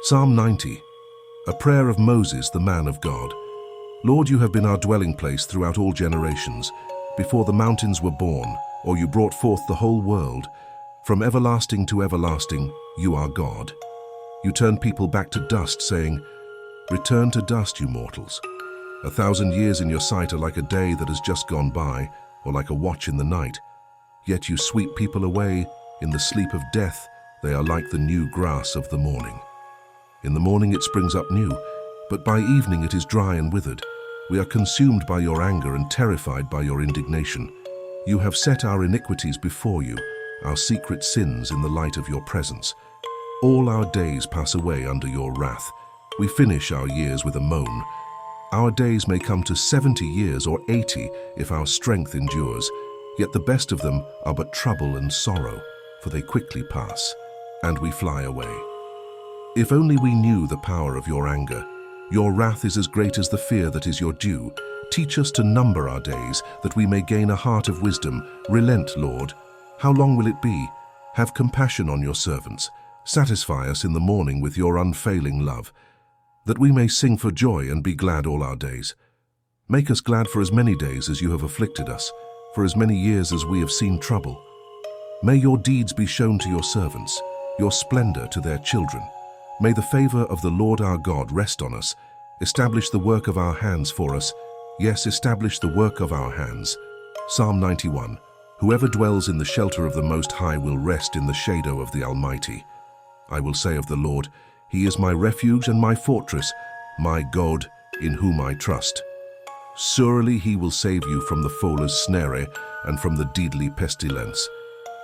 Psalm 90, a prayer of Moses, the man of God. Lord, you have been our dwelling place throughout all generations, before the mountains were born, or you brought forth the whole world. From everlasting to everlasting, you are God. You turn people back to dust, saying, "Return to dust, you mortals." 1,000 years in your sight are like a day that has just gone by, or like a watch in the night. Yet you sweep people away. In the sleep of death, they are like the new grass of the morning. In the morning it springs up new, but by evening it is dry and withered. We are consumed by your anger and terrified by your indignation. You have set our iniquities before you, our secret sins in the light of your presence. All our days pass away under your wrath. We finish our years with a moan. Our days may come to 70 years or 80 if our strength endures, yet the best of them are but trouble and sorrow, for they quickly pass, and we fly away. If only we knew the power of your anger. Your wrath is as great as the fear that is your due. Teach us to number our days, that we may gain a heart of wisdom. Relent, Lord. How long will it be? Have compassion on your servants. Satisfy us in the morning with your unfailing love, that we may sing for joy and be glad all our days. Make us glad for as many days as you have afflicted us, for as many years as we have seen trouble. May your deeds be shown to your servants, your splendor to their children. May the favor of the Lord our God rest on us. Establish the work of our hands for us. Yes, establish the work of our hands. Psalm 91. Whoever dwells in the shelter of the Most High will rest in the shadow of the Almighty. I will say of the Lord, He is my refuge and my fortress, my God, in whom I trust. Surely He will save you from the fowler's snare and from the deadly pestilence.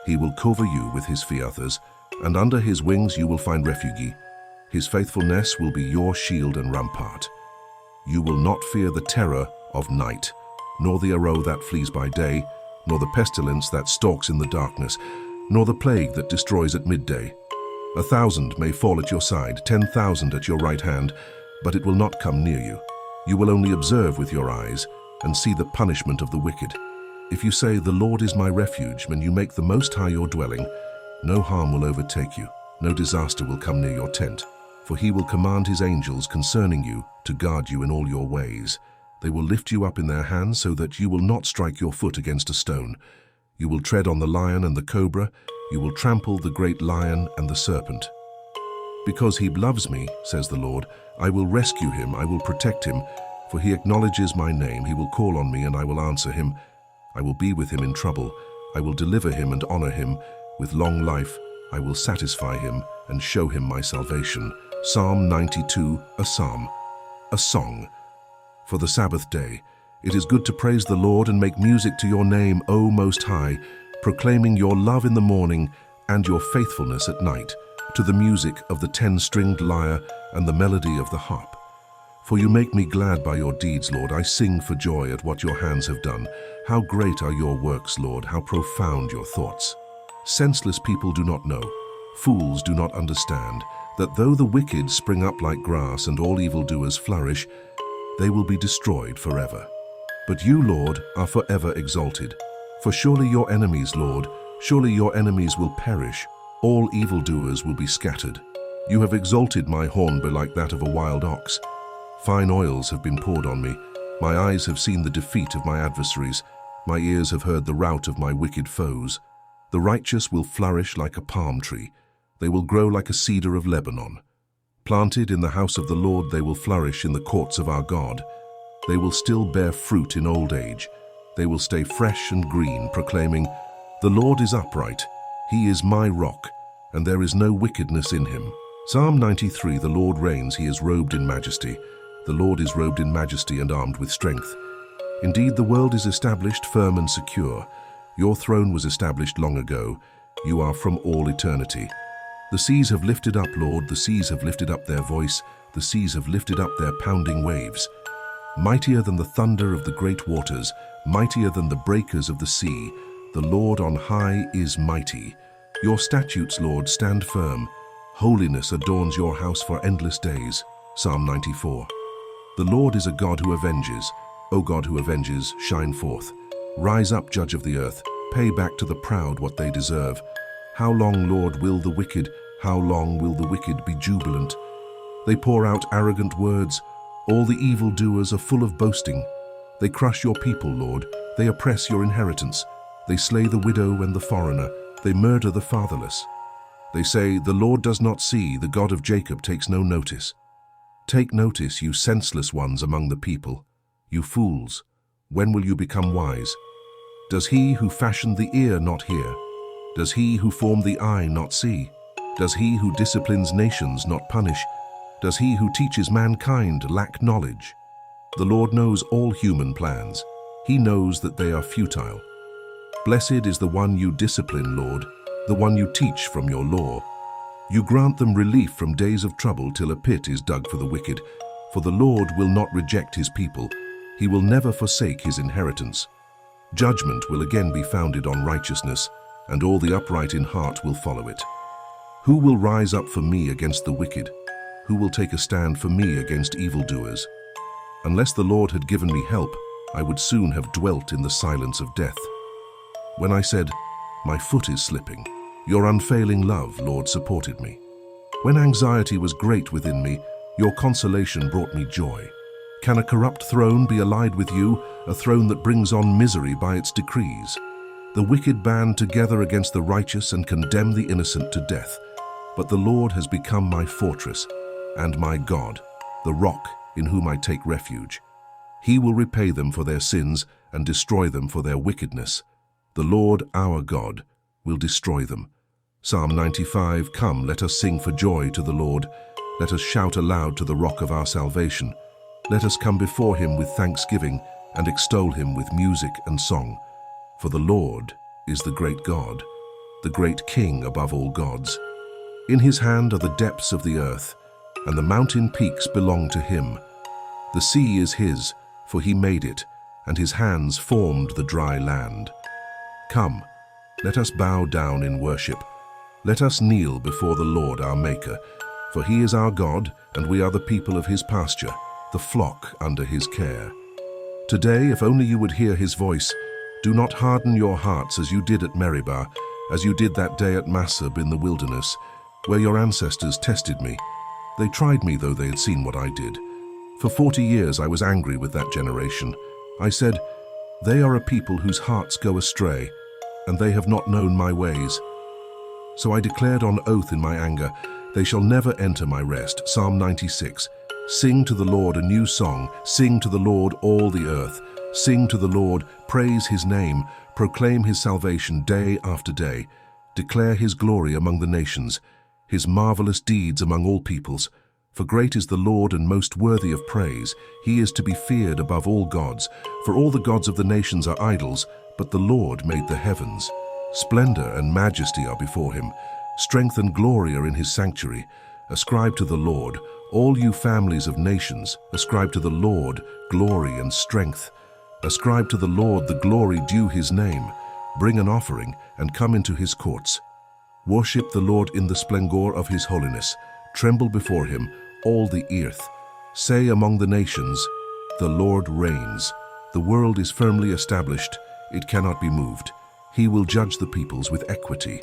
He will cover you with His feathers, and under His wings you will find refuge. His faithfulness will be your shield and rampart. You will not fear the terror of night, nor the arrow that flees by day, nor the pestilence that stalks in the darkness, nor the plague that destroys at midday. 1,000 may fall at your side, 10,000 at your right hand, but it will not come near you. You will only observe with your eyes and see the punishment of the wicked. If you say, "The Lord is my refuge," when you make the Most High your dwelling, no harm will overtake you, no disaster will come near your tent. For He will command His angels concerning you to guard you in all your ways. They will lift you up in their hands so that you will not strike your foot against a stone. You will tread on the lion and the cobra. You will trample the great lion and the serpent. Because He loves me, says the Lord, I will rescue him, I will protect him. For he acknowledges my name, he will call on me and I will answer him. I will be with him in trouble. I will deliver him and honor him. With long life, I will satisfy him and show him my salvation. Psalm 92, a psalm, a song. For the Sabbath day, it is good to praise the Lord and make music to your name, O Most High, proclaiming your love in the morning and your faithfulness at night, to the music of the 10-stringed lyre and the melody of the harp. For you make me glad by your deeds, Lord. I sing for joy at what your hands have done. How great are your works, Lord, how profound your thoughts. Senseless people do not know, fools do not understand, that though the wicked spring up like grass and all evildoers flourish, they will be destroyed forever. But you, Lord, are forever exalted. For surely your enemies, Lord, surely your enemies will perish. All evildoers will be scattered. You have exalted my horn like that of a wild ox. Fine oils have been poured on me. My eyes have seen the defeat of my adversaries. My ears have heard the rout of my wicked foes. The righteous will flourish like a palm tree. They will grow like a cedar of Lebanon. Planted in the house of the Lord, they will flourish in the courts of our God. They will still bear fruit in old age. They will stay fresh and green, proclaiming, "The Lord is upright. He is my rock, and there is no wickedness in him." Psalm 93, the Lord reigns, he is robed in majesty. The Lord is robed in majesty and armed with strength. Indeed, the world is established firm and secure. Your throne was established long ago. You are from all eternity. The seas have lifted up, Lord, the seas have lifted up their voice. The seas have lifted up their pounding waves. Mightier than the thunder of the great waters, mightier than the breakers of the sea, the Lord on high is mighty. Your statutes, Lord, stand firm. Holiness adorns your house for endless days. Psalm 94. The Lord is a God who avenges. O God who avenges, shine forth. Rise up, judge of the earth. Pay back to the proud what they deserve. How long, Lord, will the wicked, how long will the wicked be jubilant? They pour out arrogant words. All the evildoers are full of boasting. They crush your people, Lord. They oppress your inheritance. They slay the widow and the foreigner. They murder the fatherless. They say, "The Lord does not see, the God of Jacob takes no notice." Take notice, you senseless ones among the people. You fools, when will you become wise? Does he who fashioned the ear not hear? Does he who formed the eye not see? Does he who disciplines nations not punish? Does he who teaches mankind lack knowledge? The Lord knows all human plans. He knows that they are futile. Blessed is the one you discipline, Lord, the one you teach from your law. You grant them relief from days of trouble till a pit is dug for the wicked. For the Lord will not reject his people. He will never forsake his inheritance. Judgment will again be founded on righteousness, and all the upright in heart will follow it. Who will rise up for me against the wicked? Who will take a stand for me against evildoers? Unless the Lord had given me help, I would soon have dwelt in the silence of death. When I said, "My foot is slipping," your unfailing love, Lord, supported me. When anxiety was great within me, your consolation brought me joy. Can a corrupt throne be allied with you, a throne that brings on misery by its decrees? The wicked band together against the righteous and condemn the innocent to death. But the Lord has become my fortress and my God, the rock in whom I take refuge. He will repay them for their sins and destroy them for their wickedness. The Lord, our God, will destroy them. Psalm 95, Come, let us sing for joy to the Lord. Let us shout aloud to the rock of our salvation. Let us come before him with thanksgiving and extol him with music and song. For the Lord is the great God, the great King above all gods. In his hand are the depths of the earth, and the mountain peaks belong to him. The sea is his, for he made it, and his hands formed the dry land. Come, let us bow down in worship. Let us kneel before the Lord our Maker, for he is our God, and we are the people of his pasture, the flock under his care. Today, if only you would hear his voice, do not harden your hearts as you did at Meribah, as you did that day at Massah in the wilderness, where your ancestors tested me. They tried me, though they had seen what I did. For 40 years I was angry with that generation. I said, "They are a people whose hearts go astray, and they have not known my ways." So I declared on oath in my anger, "They shall never enter my rest." Psalm 96. Sing to the Lord a new song. Sing to the Lord, all the earth. Sing to the Lord, praise his name. Proclaim his salvation day after day. Declare his glory among the nations, his marvelous deeds among all peoples. For great is the Lord and most worthy of praise. He is to be feared above all gods. For all the gods of the nations are idols, but the Lord made the heavens. Splendor and majesty are before him. Strength and glory are in his sanctuary. Ascribe to the Lord, all you families of nations. Ascribe to the Lord glory and strength. Ascribe to the Lord the glory due his name. Bring an offering and come into his courts. Worship the Lord in the splendor of his holiness. Tremble before him, all the earth. Say among the nations, "The Lord reigns." The world is firmly established, it cannot be moved. He will judge the peoples with equity.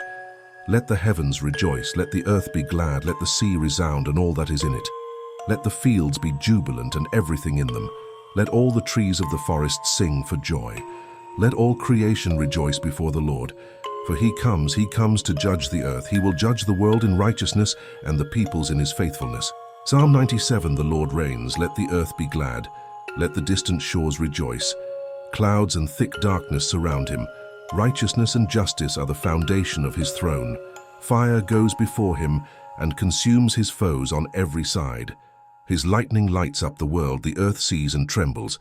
Let the heavens rejoice, let the earth be glad, let the sea resound and all that is in it. Let the fields be jubilant and everything in them. Let all the trees of the forest sing for joy. Let all creation rejoice before the Lord. For he comes to judge the earth. He will judge the world in righteousness and the peoples in his faithfulness. Psalm 97, The Lord reigns. Let the earth be glad. Let the distant shores rejoice. Clouds and thick darkness surround him. Righteousness and justice are the foundation of his throne. Fire goes before him and consumes his foes on every side. His lightning lights up the world. The earth sees and trembles.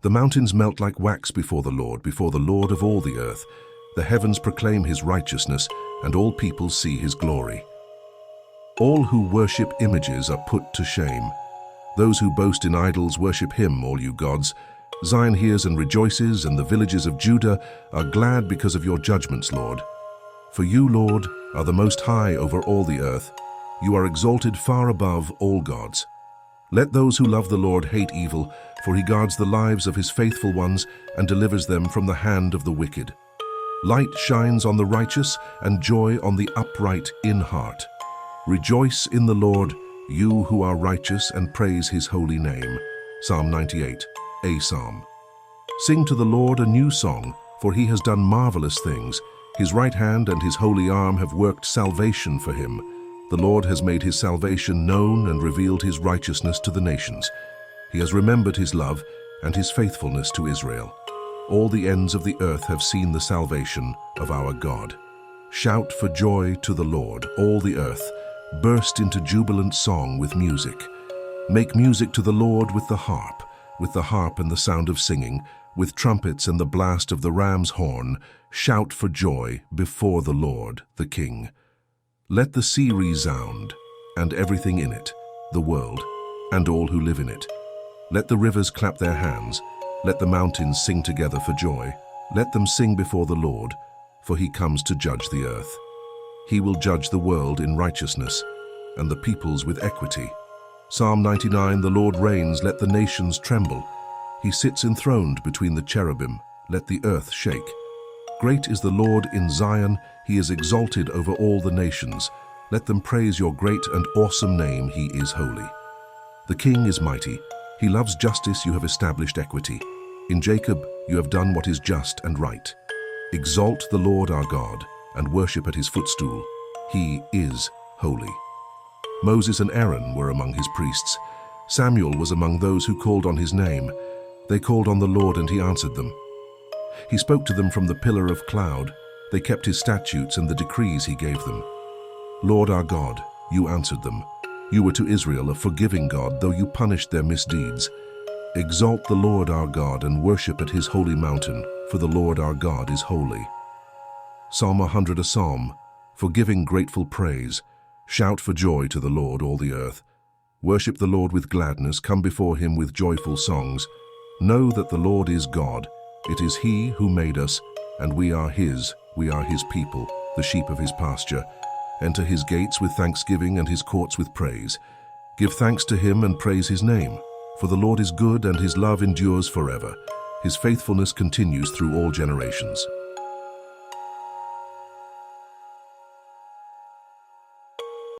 The mountains melt like wax before the Lord of all the earth. The heavens proclaim his righteousness, and all peoples see his glory. All who worship images are put to shame. Those who boast in idols worship him, all you gods. Zion hears and rejoices, and the villages of Judah are glad because of your judgments, Lord. For you, Lord, are the most high over all the earth. You are exalted far above all gods. Let those who love the Lord hate evil, for he guards the lives of his faithful ones and delivers them from the hand of the wicked. Light shines on the righteous and joy on the upright in heart. Rejoice in the Lord, you who are righteous, and praise his holy name. Psalm 98, a psalm. Sing to the Lord a new song, for he has done marvelous things. His right hand and his holy arm have worked salvation for him. The Lord has made his salvation known and revealed his righteousness to the nations. He has remembered his love and his faithfulness to Israel. All the ends of the earth have seen the salvation of our God. Shout for joy to the Lord, all the earth. Burst into jubilant song with music. Make music to the Lord with the harp and the sound of singing, with trumpets and the blast of the ram's horn. Shout for joy before the Lord, the King. Let the sea resound, and everything in it, the world, and all who live in it. Let the rivers clap their hands. Let the mountains sing together for joy. Let them sing before the Lord, for he comes to judge the earth. He will judge the world in righteousness, and the peoples with equity. Psalm 99, the Lord reigns, let the nations tremble. He sits enthroned between the cherubim, let the earth shake. Great is the Lord in Zion, he is exalted over all the nations. Let them praise your great and awesome name, he is holy. The King is mighty, he loves justice, you have established equity. In Jacob you have done what is just and right. Exalt the Lord our God, and worship at his footstool. He is holy. Moses and Aaron were among his priests. Samuel was among those who called on his name. They called on the Lord and he answered them. He spoke to them from the pillar of cloud. They kept his statutes and the decrees he gave them. Lord our God, you answered them. You were to Israel a forgiving God, though you punished their misdeeds. Exalt the Lord our God and worship at his holy mountain, for the Lord our God is holy. Psalm 100, a psalm, for giving grateful praise. Shout for joy to the Lord, all the earth. Worship the Lord with gladness, come before him with joyful songs. Know that the Lord is God. It is he who made us, and we are his people, the sheep of his pasture. Enter his gates with thanksgiving and his courts with praise. Give thanks to him and praise his name, for the Lord is good and his love endures forever. His faithfulness continues through all generations.